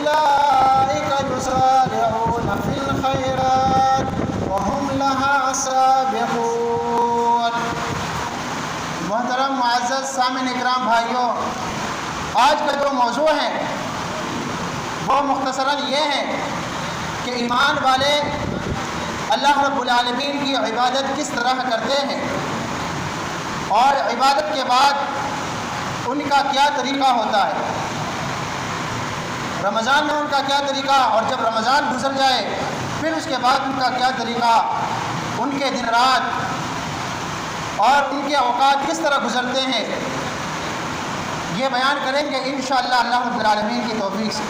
أولئك يسارعون في الخيرات وهم لها سابقون۔ محترم معزز سامعین اکرام بھائیوں، آج کا جو موضوع ہے وہ مختصراً یہ ہے کہ ایمان والے اللہ رب العالمین کی عبادت کس طرح کرتے ہیں اور عبادت کے بعد ان کا کیا طریقہ ہوتا ہے، رمضان میں ان کا کیا طریقہ، اور جب رمضان گزر جائے پھر اس کے بعد ان کا کیا طریقہ، ان کے دن رات اور ان کے اوقات کس طرح گزرتے ہیں، یہ بیان کریں گے انشاءاللہ اللہ رب العالمین کی توفیق سے۔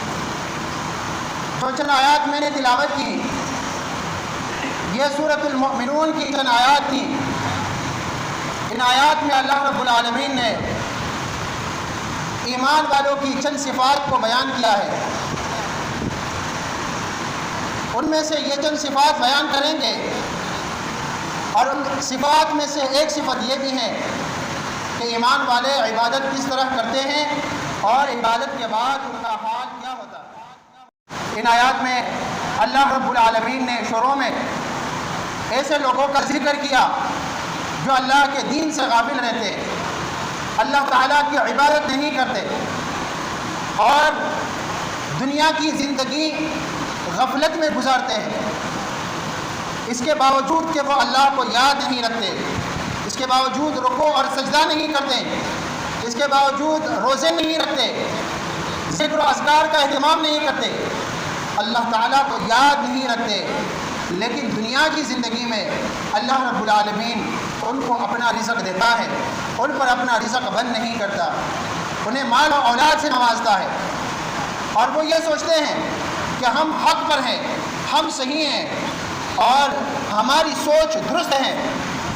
جو چند آیات میں نے تلاوت کی یہ سورۃ المؤمنون کی چند آیات تھیں۔ ان آیات میں اللہ رب العالمین نے ایمان والوں کی چند صفات کو بیان کیا ہے۔ ان میں سے یہ چند صفات بیان کریں گے، اور ان صفات میں سے ایک صفت یہ بھی ہے کہ ایمان والے عبادت کس طرح کرتے ہیں اور عبادت کے بعد ان کا حال کیا ہوتا ہے۔ ان آیات میں اللہ رب العالمین نے شروع میں ایسے لوگوں کا ذکر کیا جو اللہ کے دین سے غافل رہتے، اللہ تعالیٰ کی عبادت نہیں کرتے اور دنیا کی زندگی غفلت میں گزارتے ہیں۔ اس کے باوجود کہ وہ اللہ کو یاد نہیں رکھتے، اس کے باوجود رکوع اور سجدہ نہیں کرتے، اس کے باوجود روزے نہیں رکھتے، ذکر و اذکار کا اہتمام نہیں کرتے، اللہ تعالیٰ کو یاد نہیں رکھتے، لیکن دنیا کی زندگی میں اللہ رب العالمین ان کو اپنا رزق دیتا ہے، ان پر اپنا رزق بند نہیں کرتا، انہیں مال و اولاد سے نوازتا ہے، اور وہ یہ سوچتے ہیں کہ ہم حق پر ہیں، ہم صحیح ہیں اور ہماری سوچ درست ہے،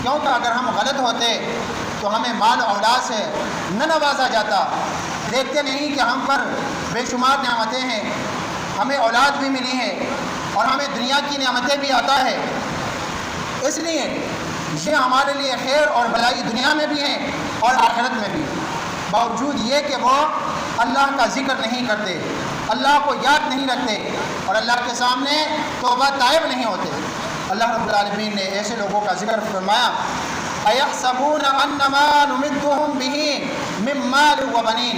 کیونکہ اگر ہم غلط ہوتے تو ہمیں مال و اولاد سے نہ نوازا جاتا۔ دیکھتے نہیں کہ ہم پر بے شمار نعمتیں ہیں، ہمیں اولاد بھی ملی ہے اور ہمیں دنیا کی نعمتیں بھی عطا ہے، اس لیے یہ ہمارے لیے خیر اور بھلائی دنیا میں بھی ہیں اور آخرت میں بھی، باوجود یہ کہ وہ اللہ کا ذکر نہیں کرتے، اللہ کو یاد نہیں رکھتے اور اللہ کے سامنے توبہ طائب نہیں ہوتے۔ اللہ رب العالمین نے ایسے لوگوں کا ذکر فرمایا، اَيَحْسَبُونَ أَنَّمَا نُمِدُّهُم بِهِ مِن مَّالٍ وَبَنِينَ،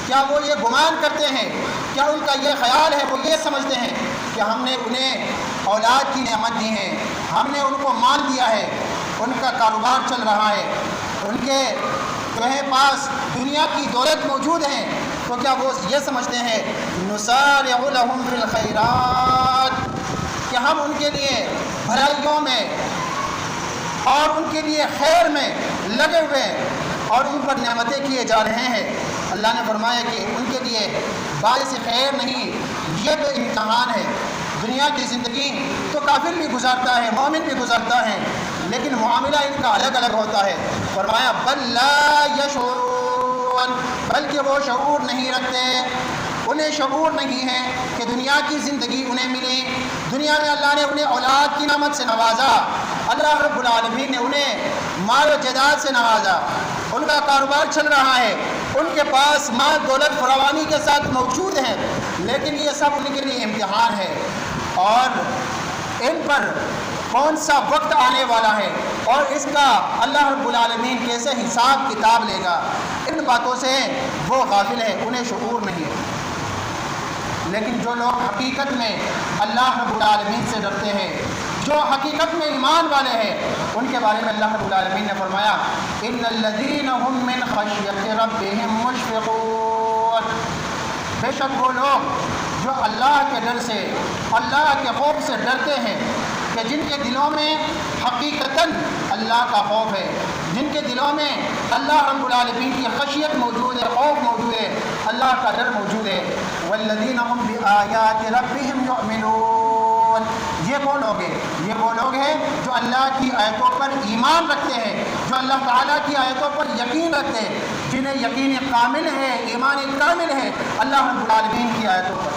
کیا وہ یہ گمان کرتے ہیں، کیا ان کا یہ خیال ہے، وہ یہ سمجھتے ہیں کہ ہم نے انہیں اولاد کی نعمت دی ہے، ہم نے ان کو مال دیا ہے، ان کا کاروبار چل رہا ہے، ان کے پاس دنیا کی دولت موجود ہے، تو کیا وہ یہ سمجھتے ہیں نُسَارِعُ لَهُمْ فِي الْخَيْرَاتِ کہ ہم ان کے لیے بھلائیوں میں اور ان کے لیے خیر میں لگے ہوئے ہیں اور ان پر نعمتیں کیے جا رہے ہیں۔ اللہ نے فرمایا کہ ان کے لیے باعث خیر نہیں، یہ تو امتحان ہے۔ دنیا کی زندگی تو کافر بھی گزارتا ہے، مومن بھی گزارتا ہے، لیکن معاملہ ان کا الگ الگ ہوتا ہے۔ فرمایا بل لا یشعرون، بلکہ وہ شعور نہیں رکھتے، انہیں شعور نہیں ہے کہ دنیا کی زندگی انہیں ملی، دنیا میں اللہ نے انہیں اولاد کی نعمت سے نوازا، اللہ رب العالمین نے انہیں مال و جائیداد سے نوازا، ان کا کاروبار چل رہا ہے، ان کے پاس مال دولت فراوانی کے ساتھ موجود ہے، لیکن یہ سب ان کے لیے امتحان ہے اور ان پر کون سا وقت آنے والا ہے اور اس کا اللہ رب العالمین کیسے حساب کتاب لے گا، ان باتوں سے وہ غافل ہیں، انہیں شعور نہیں ہے۔ لیکن جو لوگ حقیقت میں اللہ رب العالمین سے ڈرتے ہیں، جو حقیقت میں ایمان والے ہیں، ان کے بارے میں اللہ رب العالمین نے فرمایا ان الذین هم من خشیۃ ربهم مشفقون، بے شک وہ لوگ جو اللہ کے ڈر سے، اللہ کے خوف سے ڈرتے ہیں، کہ جن کے دلوں میں حقیقتاً اللہ کا خوف ہے، جن کے دلوں میں اللہ رب العالمین کی خشیت موجود ہے، خوف موجود ہے، اللہ کا ڈر موجود ہے۔ والذین هم بآیات ربهم یؤمنون، یہ وہ لوگ ہیں، یہ وہ لوگ ہیں جو اللہ کی آیتوں پر ایمان رکھتے ہیں، جو اللہ تعالیٰ کی آیتوں پر یقین رکھتے ہیں، جنہیں یقین کامل ہے، ایمان کامل ہے اللہ رب العالمین کی آیتوں پر۔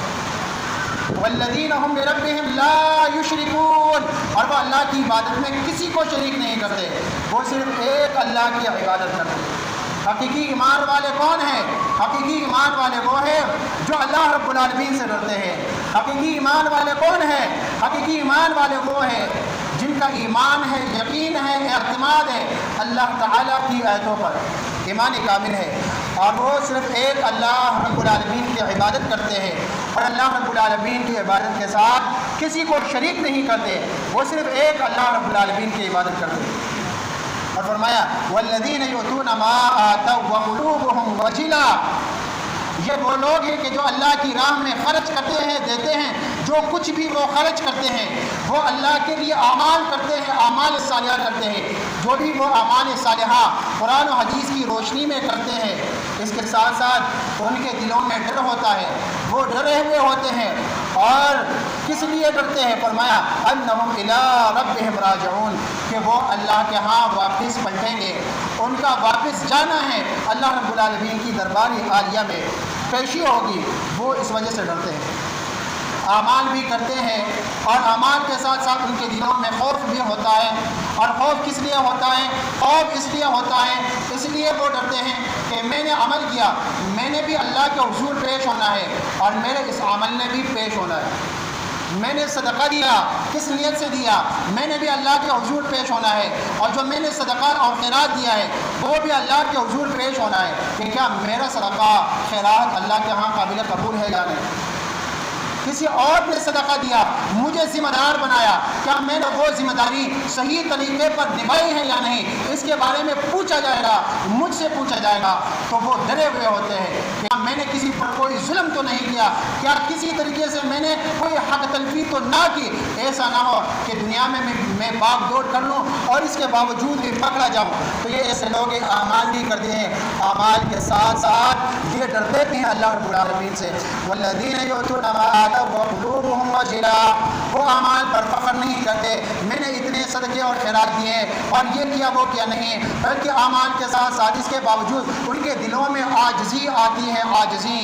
والذین هم بربهم لا یشرکون، اور وہ اللہ کی عبادت میں کسی کو شریک نہیں کرتے، وہ صرف ایک اللہ کی عبادت کرتے ہیں۔ حقیقی ایمان والے کون ہیں؟ حقیقی ایمان والے وہ ہیں جو اللہ رب العالمین سے ڈرتے ہیں۔ حقیقی ایمان والے کون ہیں؟ حقیقی ایمان والے وہ ہیں جن کا ایمان ہے، یقین ہے، اعتماد ہے اللہ تعالیٰ کی آیتوں پر، ایمان کامل ہے، اور وہ صرف ایک اللہ رب العالمین کی عبادت کرتے ہیں، اور اللہ رب العالمین کی عبادت کے ساتھ کسی کو شریک نہیں کرتے، وہ صرف ایک اللہ رب العالمین کی عبادت کرتے ہیں۔ اور فرمایا والذین یؤتون ما آتوا وقلوبهم وجلہ، یہ وہ لوگ ہیں کہ جو اللہ کی راہ میں خرچ کرتے ہیں، دیتے ہیں، جو کچھ بھی وہ خرچ کرتے ہیں وہ اللہ کے لیے اعمال کرتے ہیں، اعمال صالحہ کرتے ہیں، جو بھی وہ اعمال صالحہ قرآن و حدیث کی روشنی میں کرتے ہیں، اس کے ساتھ ساتھ ان کے دلوں میں ڈر ہوتا ہے، وہ ڈرے ہوئے ہوتے ہیں، اور کس لیے ڈرتے ہیں؟ فرمایا انہم الی ربہم راجعون، کہ وہ اللہ کے ہاں واپس پلٹیں گے، ان کا واپس جانا ہے، اللہ رب العالمین کی دربار عالیہ میں پیشی ہوگی، وہ اس وجہ سے ڈرتے ہیں، اعمال بھی کرتے ہیں، اور اعمال کے ساتھ ساتھ ان کے دلوں میں خوف بھی ہوتا ہے، اور خوف کس لیے ہوتا ہے؟ خوف اس لیے ہوتا ہے، اس لیے وہ ڈرتے ہیں کہ میں نے عمل کیا، میں نے بھی اللہ کے حضور پیش ہونا ہے، اور میرے اس عمل نے بھی پیش ہونا ہے، میں نے صدقہ دیا، کس نیت سے دیا؟ میں نے بھی اللہ کے حضور پیش ہونا ہے، اور جو میں نے صدقہ اور خیرات دیا ہے وہ بھی اللہ کے حضور پیش ہونا ہے کہ کیا میرا صدقہ خیرات اللہ کے ہاں قابل قبول ہے یا نہیں۔ کسی اور نے صدقہ دیا، مجھے ذمہ دار بنایا، کیا میں نے وہ ذمہ داری صحیح طریقے پر نبھائی ہے یا نہیں، اس کے بارے میں پوچھا جائے گا، مجھ سے پوچھا جائے گا، تو وہ ڈرے ہوئے ہوتے ہیں کہ میں نے کسی پر کوئی ظلم تو نہیں کیا، کیا کسی طریقے سے میں نے کوئی حق تلفی تو نہ کی، ایسا نہ ہو کہ دنیا میں باغ دوڑ کر لوں اور اس کے باوجود بھی پکڑا جاؤں۔ تو یہ ایسے لوگ اعمال بھی کرتے ہیں، اعمال کے ساتھ ساتھ یہ ڈرتے بھی ہیں اللہ رب العالمین سے۔ والذین یؤتون ما آتوا وقلوبهم وجلہ، وہ اعمال پر فخر نہیں کرتے، میں نے اتنے صدقے اور خیرات دیے اور یہ کیا وہ کیا نہیں، بلکہ اعمال کے ساتھ ساتھ اس کے باوجود ان کے دلوں میں عاجزی آتی ہے، عاجزی،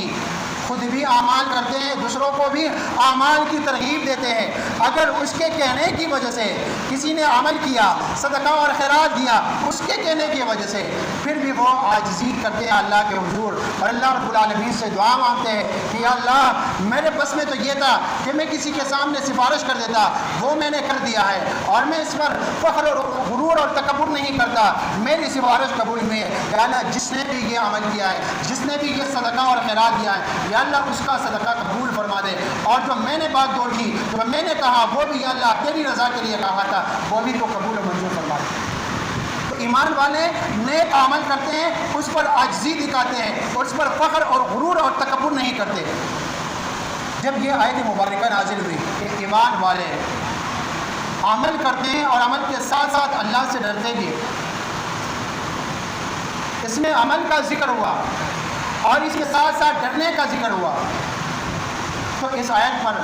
خود بھی اعمال کرتے ہیں، دوسروں کو بھی اعمال کی ترغیب دیتے ہیں، اگر اس کے کہنے کی وجہ سے کسی نے عمل کیا، صدقہ اور خیرات دیا، اس کے کہنے کی وجہ سے پھر بھی وہ عاجزی کرتے ہیں اللہ کے حضور، اور اللہ رب العالمین سے دعا مانگتے ہیں کہ یا اللہ میرے بس میں تو یہ تھا کہ میں کسی کے سامنے سفارش کر دیتا، وہ میں نے کر دیا ہے، اور میں اس پر فخر اور غرور اور تکبر نہیں کرتا، میری سفارش قبول ہوئی ہے، یا اللہ جس نے بھی یہ عمل کیا ہے، جس نے بھی یہ صدقہ اور خیرات دیا ہے، یا اللہ اس کا صدقہ قبول فرما دے، اور جو میں نے بات دوڑ کی، جو میں نے کہا وہ بھی یا اللہ تیری رضا کے لیے کہا تھا، وہ بھی تو قبول و منظور فرما دے۔ تو ایمان والے نیک عمل کرتے ہیں، اس پر عاجزی دکھاتے ہیں، اور اس پر فخر اور غرور اور تکبر نہیں کرتے۔ جب یہ آیت مبارکہ نازل ہوئی کہ ایمان والے عمل کرتے ہیں اور عمل کے ساتھ ساتھ اللہ سے ڈرتے بھی، اس میں عمل کا ذکر ہوا اور اس کے ساتھ ساتھ ڈرنے کا ذکر ہوا، تو اس آیت پر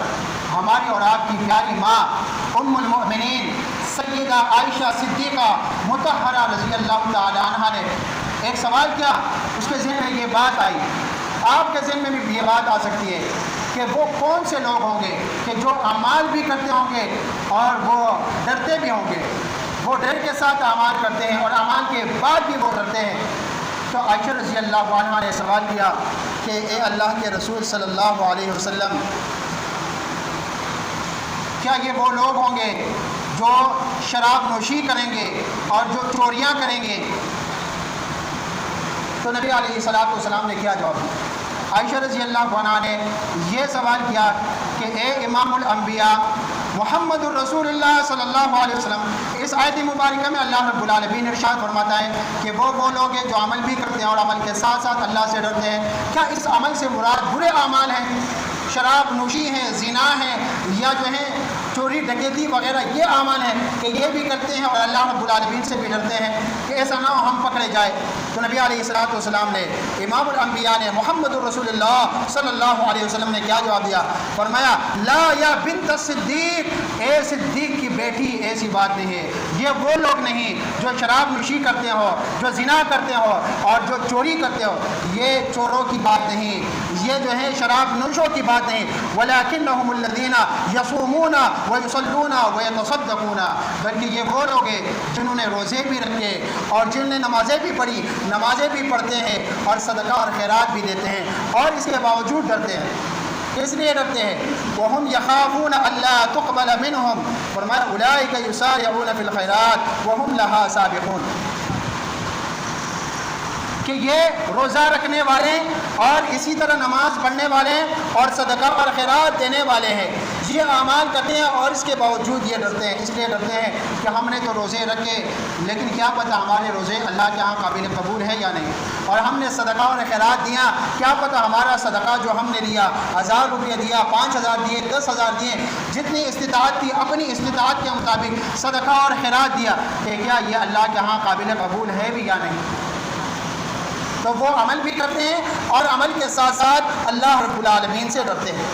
ہماری اور آپ کی پیاری ماں ام المؤمنین سیدہ عائشہ صدیقہ مطہرہ رضی اللہ تعالی عنہا نے ایک سوال کیا، اس کے ذہن میں یہ بات آئی، آپ کے ذہن میں بھی یہ بات آ سکتی ہے کہ وہ کون سے لوگ ہوں گے کہ جو اعمال بھی کرتے ہوں گے اور وہ ڈرتے بھی ہوں گے، وہ ڈر کے ساتھ اعمال کرتے ہیں اور اعمال کے بعد بھی وہ ڈرتے ہیں۔ تو عائشہ رضی اللہ عنہا نے سوال کیا کہ اے اللہ کے رسول صلی اللہ علیہ وسلم، کیا یہ وہ لوگ ہوں گے جو شراب نوشی کریں گے اور جو چوریاں کریں گے؟ تو نبی علیہ الصلوۃ والسلام نے کیا جواب دیا؟ عائشہ رضی اللہ عنہا نے یہ سوال کیا کہ اے امام الانبیاء محمد الرسول اللہ صلی اللہ علیہ وسلم، اس آیت مبارکہ میں اللہ رب العالمین ارشاد فرماتا ہے کہ وہ لوگ ہیں جو عمل بھی کرتے ہیں اور عمل کے ساتھ ساتھ اللہ سے ڈرتے ہیں، کیا اس عمل سے مراد برے اعمال ہیں، شراب نوشی ہیں، زنا ہیں، یا جو ہے چوری ڈکیتی وغیرہ یہ اعمال ہیں کہ یہ بھی کرتے ہیں اور اللہ رب العالمین سے بھی ڈرتے ہیں کہ ایسا نہ ہو ہم پکڑے جائے؟ تو نبی علیہ الصلوۃ والسلام نے، امام الانبیاء نے، محمد الرسول اللہ صلی اللہ علیہ وسلم نے کیا جواب دیا؟ فرمایا لا یا بنت الصدیق، اے صدیق کی بیٹھی ایسی بات نہیں ہے، یہ وہ لوگ نہیں جو شراب نوشی کرتے ہو، جو زنا کرتے ہو اور جو چوری کرتے ہو، یہ چوروں کی بات نہیں، یہ جو ہے شراب نوشوں کی بات نہیں، وَلَكِنَّهُمُ الَّذِينَ يَصُومُونَ وَيُصَلُّونَ وَيَتَصَدَّقُونَ، بلکہ یہ وہ لوگ ہیں جنہوں نے روزے بھی رکھے اور جنہوں نے نمازیں بھی پڑھی، نمازیں بھی پڑھتے ہیں اور صدقہ اور خیرات بھی دیتے ہیں، اور اس کے باوجود ڈرتے ہیں۔ اس لیے ڈرتے ہیں وَهُمْ يَخَافُونَ أَلَّا تُقْبَلَ مِنْهُمْ، فرمایا أُولَٰئِكَ يُسَارِعُونَ فِي الْخَيْرَاتِ وَهُمْ لَهَا سَابِقُونَ، کہ یہ روزہ رکھنے والے اور اسی طرح نماز پڑھنے والے اور صدقہ اور خیرات دینے والے ہیں، یہ اعمال کرتے ہیں اور اس کے باوجود یہ ڈرتے ہیں۔ اس لیے ڈرتے ہیں کہ ہم نے تو روزے رکھے لیکن کیا پتہ ہمارے روزے اللہ کے ہاں قابل قبول ہے یا نہیں، اور ہم نے صدقہ اور خیرات دیا، کیا پتہ ہمارا صدقہ جو ہم نے دیا 1000 روپیہ دیا، 5000 دیے، 10000 دیے، جتنی استطاعت تھی اپنی استطاعت کے مطابق صدقہ اور خیرات دیا، کہ کیا یہ اللہ کے ہاں قابل قبول ہے بھی یا نہیں؟ تو وہ عمل بھی کرتے ہیں اور عمل کے ساتھ ساتھ اللہ رب العالمین سے ڈرتے ہیں۔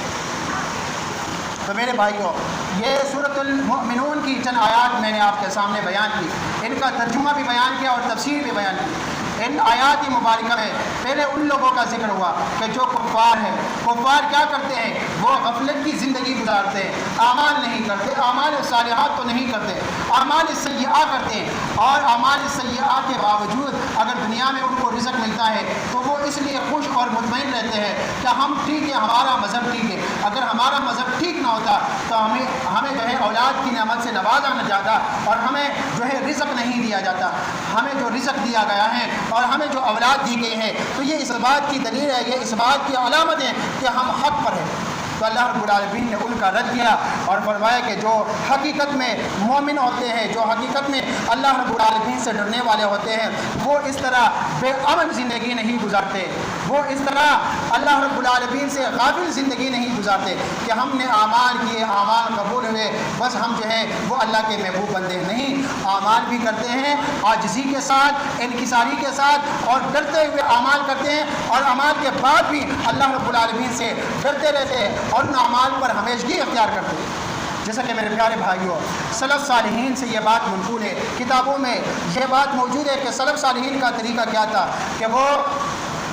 تو میرے بھائیوں، یہ سورۃ المؤمنون کی چند آیات میں نے آپ کے سامنے بیان کی، ان کا ترجمہ بھی بیان کیا اور تفسیر بھی بیان کی۔ ان آیات مبارکہ میں پہلے ان لوگوں کا ذکر ہوا کہ جو کفار ہیں، کفار کیا کرتے ہیں؟ وہ غفلت کی زندگی گزارتے ہیں، اعمال نہیں کرتے، اعمال صالحات تو نہیں کرتے، اعمال سیئات کرتے ہیں، اور اعمال سیئات کے باوجود اگر دنیا میں ان کو رزق ملتا ہے تو وہ اس لیے خوش اور مطمئن رہتے ہیں کہ ہم ٹھیک ہے، ہمارا مذہب ٹھیک ہے، اگر ہمارا مذہب ٹھیک نہ ہوتا تو ہمیں جو ہے اولاد کی نعمت سے نوازا نہ جاتا اور ہمیں جو ہے رزق نہیں دیا جاتا، ہمیں جو رزق دیا گیا ہے اور ہمیں جو اولاد دی گئی ہے، تو یہ اس بات کی دلیل ہے، یہ اس بات کی علامت ہے کہ ہم حق پر ہیں۔ تو اللہ رب العالمین نے ان کا رد کیا اور فرمایا کہ جو حقیقت میں مومن ہوتے ہیں، جو حقیقت میں اللہ رب العالمین سے ڈرنے والے ہوتے ہیں، وہ اس طرح بے امن زندگی نہیں گزارتے، وہ اس طرح اللہ رب العالمین سے غافل زندگی نہیں گزارتے کہ ہم نے اعمال کیے، اعمال قبول ہوئے، بس ہم جو ہے وہ اللہ کے محبوب بندے نہیں، اعمال بھی کرتے ہیں عاجزی کے ساتھ، انکساری کے ساتھ اور ڈرتے ہوئے اعمال کرتے ہیں، اور اعمال کے بعد بھی اللہ رب العالمین سے ڈرتے رہتے ہیں اور ان اعمال پر ہمیشگی اختیار کرتے ہیں۔ جیسا کہ میرے پیارے بھائیوں، سلف صالحین سے یہ بات منقول ہے، کتابوں میں یہ بات موجود ہے کہ سلف صالحین کا طریقہ کیا تھا کہ وہ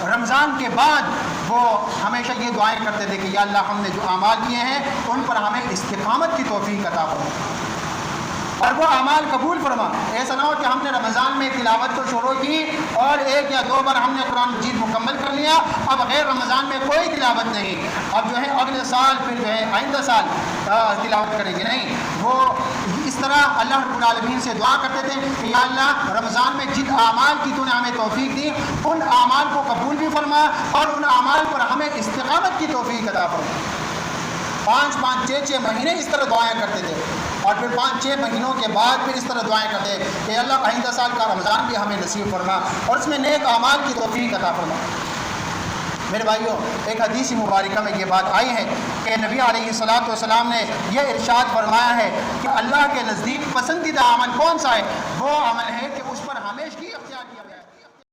رمضان کے بعد وہ ہمیشہ یہ دعائیں کرتے تھے کہ یا اللہ ہم نے جو اعمال کیے ہیں ان پر ہمیں استقامت کی توفیق عطا فرما اور وہ اعمال قبول فرما۔ ایسا نہ ہو کہ ہم نے رمضان میں تلاوت تو شروع کی اور 1 یا 2 بار ہم نے قرآن مجید مکمل کر لیا، اب غیر رمضان میں کوئی تلاوت نہیں، اب جو ہے اگلے سال پھر جو ہے آئندہ سال تلاوت کریں گے، نہیں۔ وہ اس طرح اللہ رب العالمین سے دعا کرتے تھے کہ یا اللہ رمضان میں جن اعمال کی تو نے ہمیں توفیق دی ان اعمال کو قبول بھی فرما اور ان اعمال پر ہمیں استقامت کی توفیق عطا فرما۔ 5-5 6-6 مہینے اس طرح دعائیں کرتے تھے، اور پھر 5-6 مہینوں کے بعد پھر اس طرح دعائیں کرتے ہیں کہ اللہ آئندہ سال کا رمضان بھی ہمیں نصیب فرما اور اس میں نیک اعمال کی توفیق عطا فرما۔ میرے بھائیوں، ایک حدیث مبارکہ میں یہ بات آئی ہے کہ نبی علیہ الصلوۃ والسلام نے یہ ارشاد فرمایا ہے کہ اللہ کے نزدیک پسندیدہ عمل کون سا ہے؟ وہ عمل ہے